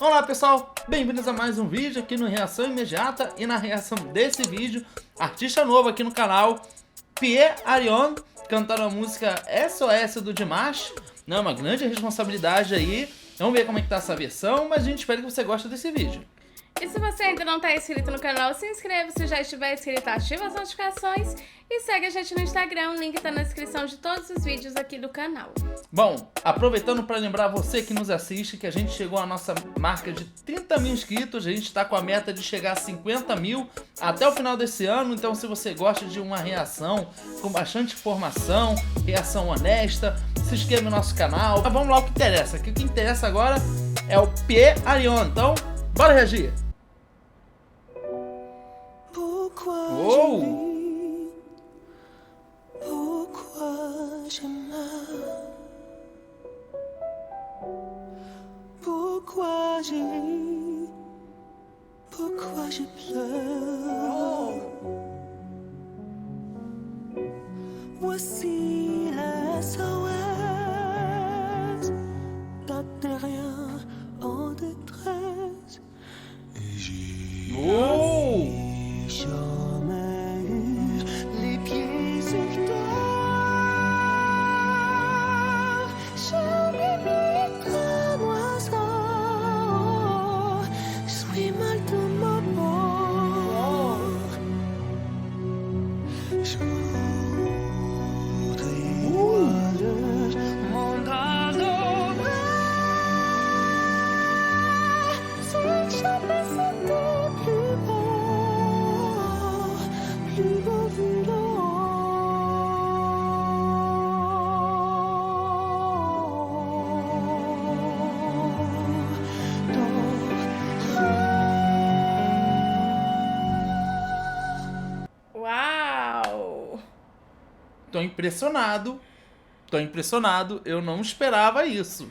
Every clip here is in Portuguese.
Olá pessoal, bem-vindos a mais um vídeo aqui no Reação Imediata. E na reação desse vídeo, artista novo aqui no canal, Pierre Arion, cantando a música SOS do Dimash. Não, uma grande responsabilidade aí. Vamos ver como é que tá essa versão, mas a gente espera que você goste desse vídeo. E se você ainda não está inscrito no canal, se inscreva. Se já estiver inscrito, ativa as notificações e segue a gente no Instagram. O link está na descrição de todos os vídeos aqui do canal. Bom, aproveitando para lembrar você que nos assiste que a gente chegou à nossa marca de 30 mil inscritos. A gente está com a meta de chegar a 50 mil até o final desse ano. Então se você gosta de uma reação com bastante informação, reação honesta, se inscreve no nosso canal. Mas vamos lá, o que interessa. O que interessa agora é o Pierre Arion. Então, bora reagir! Uou! Pourquoi je pleure? Voici la SOS d'un terrien en détresse. Et j'ai jamais eu les pieds sur terre. Jamais mis tramoiseau. Suis mal de ma mort. Je voudrais voir le monde à l'envers. Si jamais c'était plus beau vu d'en Uau! Tô impressionado, eu não esperava isso.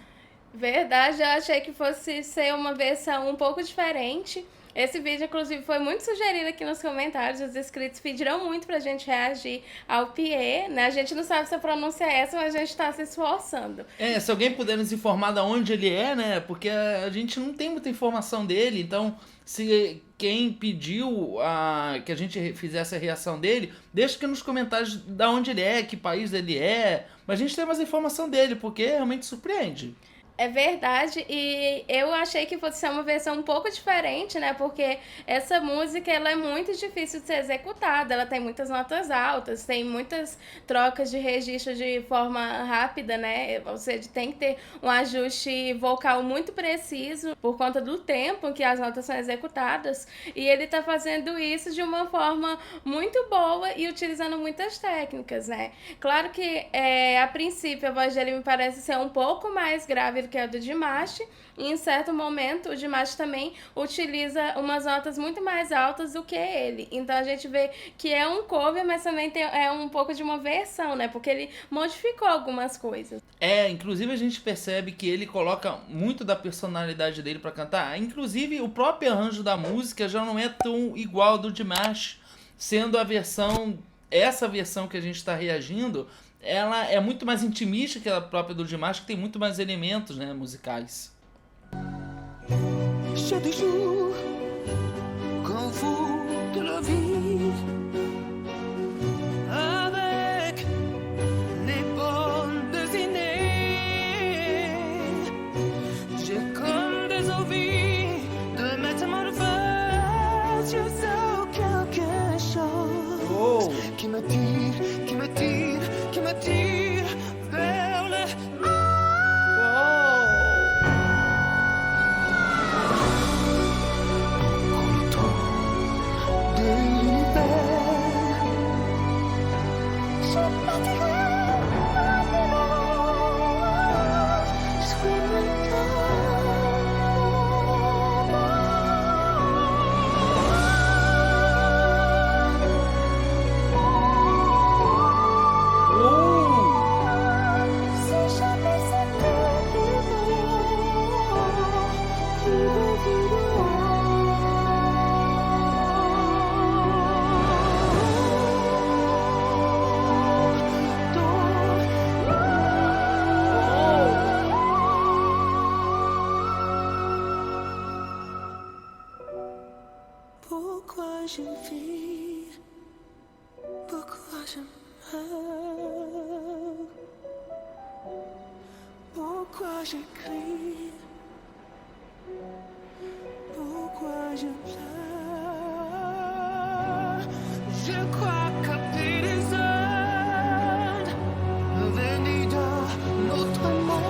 Verdade, eu achei que fosse ser uma versão um pouco diferente. Esse vídeo, inclusive, foi muito sugerido aqui nos comentários. Os inscritos pediram muito pra gente reagir ao Pierre, né? A gente não sabe se a pronúncia é essa, mas a gente tá se esforçando. Se alguém puder nos informar de onde ele é, né? Porque a gente não tem muita informação dele, então se quem pediu que a gente fizesse a reação dele, deixa aqui nos comentários de onde ele é, que país ele é, mas a gente tem mais informação dele, porque realmente surpreende. É verdade, e eu achei que fosse ser uma versão um pouco diferente, né? Porque essa música, ela é muito difícil de ser executada, ela tem muitas notas altas, tem muitas trocas de registro de forma rápida, né? Ou seja, tem que ter um ajuste vocal muito preciso por conta do tempo em que as notas são executadas, e ele tá fazendo isso de uma forma muito boa e utilizando muitas técnicas, né? Claro que, a princípio, a voz dele me parece ser um pouco mais grave que é o do Dimash, e em certo momento o Dimash também utiliza umas notas muito mais altas do que ele. Então a gente vê que é um cover, mas também é um pouco de uma versão, né? Porque ele modificou algumas coisas. Inclusive a gente percebe que ele coloca muito da personalidade dele pra cantar. Inclusive o próprio arranjo da música já não é tão igual ao do Dimash, sendo essa versão que a gente tá reagindo, ela é muito mais intimista que a própria do Dimash, que tem muito mais elementos, né, musicais. J'ai des jours qu'on fout de la vie avec les bonnes dessinées. J'ai comme des envies de métamorphose. Je sens quelque chose qui me tire, qui me tire, qui me tire vers le contour de l'univers. Je partirai maintenant. Je suis je vis, pourquoi je meurs, pourquoi j'écris, pourquoi je pleure. Je crois que des ondes venues d'un autre monde.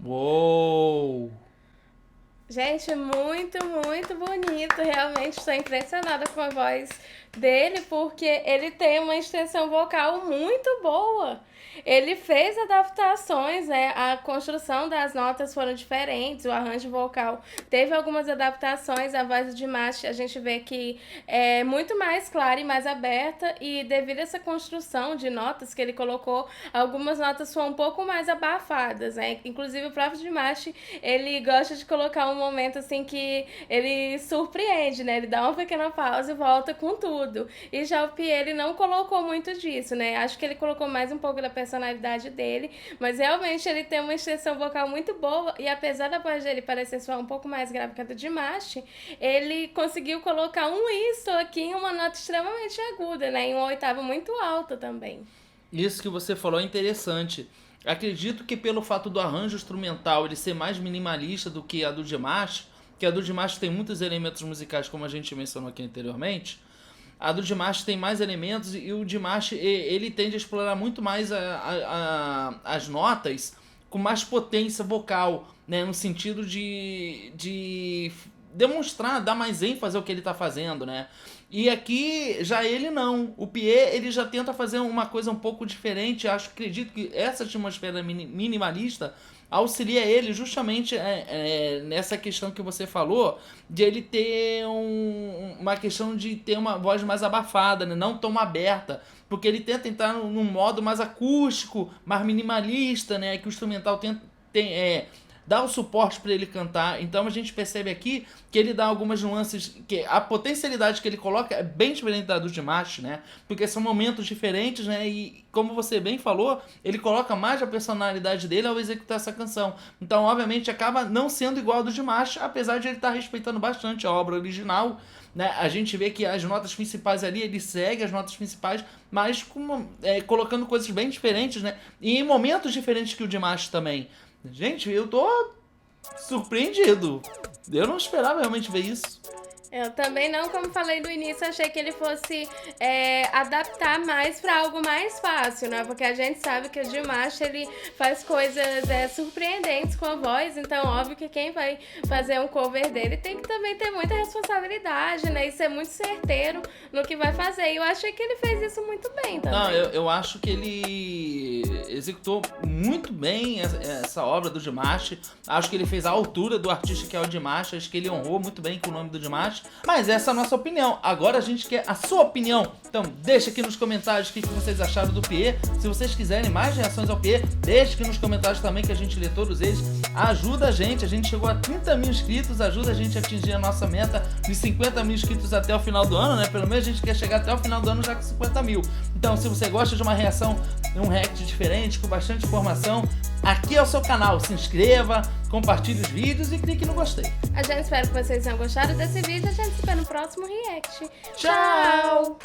Uou! Gente, muito, muito bonito. Realmente estou impressionada com a voz dele, porque ele tem uma extensão vocal muito boa. Ele fez adaptações, né? A construção das notas foram diferentes, o arranjo vocal teve algumas adaptações, a voz do Dimash a gente vê que é muito mais clara e mais aberta, e devido a essa construção de notas que ele colocou, algumas notas foram um pouco mais abafadas, né? Inclusive o próprio Dimash, ele gosta de colocar um momento assim que ele surpreende, né? Ele dá uma pequena pausa e volta com tudo. E já o Pierre, ele não colocou muito disso, né? Acho que ele colocou mais um pouco da personalidade dele, mas realmente ele tem uma extensão vocal muito boa, e apesar da voz dele parecer soar um pouco mais grave que a do Dimash, ele conseguiu colocar um isso aqui em uma nota extremamente aguda, né? Em uma oitava muito alta também. Isso que você falou é interessante. Acredito que pelo fato do arranjo instrumental ele ser mais minimalista do que a do Dimash, que a do Dimash tem muitos elementos musicais, como a gente mencionou aqui anteriormente, a do Dimash tem mais elementos, e o Dimash ele tende a explorar muito mais as notas com mais potência vocal, né? No sentido de demonstrar, dar mais ênfase ao que ele está fazendo, né? E aqui já ele não. O Pierre, ele já tenta fazer uma coisa um pouco diferente. Acredito que essa atmosfera minimalista auxilia ele justamente nessa questão que você falou, de ele ter uma questão de ter uma voz mais abafada, né? Não tão aberta, porque ele tenta entrar num modo mais acústico, mais minimalista, né? Que o instrumental dá o suporte para ele cantar. Então a gente percebe aqui que ele dá algumas nuances, que a potencialidade que ele coloca é bem diferente da do Dimash, né? Porque são momentos diferentes, né? E como você bem falou, ele coloca mais a personalidade dele ao executar essa canção. Então, obviamente, acaba não sendo igual ao do Dimash, apesar de ele estar respeitando bastante a obra original, né? A gente vê que as notas principais ali, ele segue as notas principais, mas colocando coisas bem diferentes, né? E em momentos diferentes que o Dimash também. Gente, eu tô surpreendido. Eu não esperava realmente ver isso. Eu também não, como falei no início, achei que ele fosse adaptar mais pra algo mais fácil, né? Porque a gente sabe que o Dimash, ele faz coisas surpreendentes com a voz, então óbvio que quem vai fazer um cover dele tem que também ter muita responsabilidade, né? E ser muito certeiro no que vai fazer. E eu achei que ele fez isso muito bem também. Não, eu acho que ele executou muito bem essa obra do Dimash. Acho que ele fez a altura do artista que é o Dimash. Acho que ele honrou muito bem com o nome do Dimash. Mas essa é a nossa opinião. Agora a gente quer a sua opinião. Então deixa aqui nos comentários o que vocês acharam do Pierre. Se vocês quiserem mais reações ao Pierre, deixa aqui nos comentários também, que a gente lê todos eles. Ajuda a gente chegou a 30 mil inscritos. Ajuda a gente a atingir a nossa meta de 50 mil inscritos até o final do ano, né? Pelo menos a gente quer chegar até o final do ano já com 50 mil. Então, se você gosta de uma reação, um react diferente, com bastante informação, aqui é o seu canal. Se inscreva, compartilhe os vídeos e clique no gostei. A gente espera que vocês tenham gostado desse vídeo. A gente se vê no próximo react. Tchau!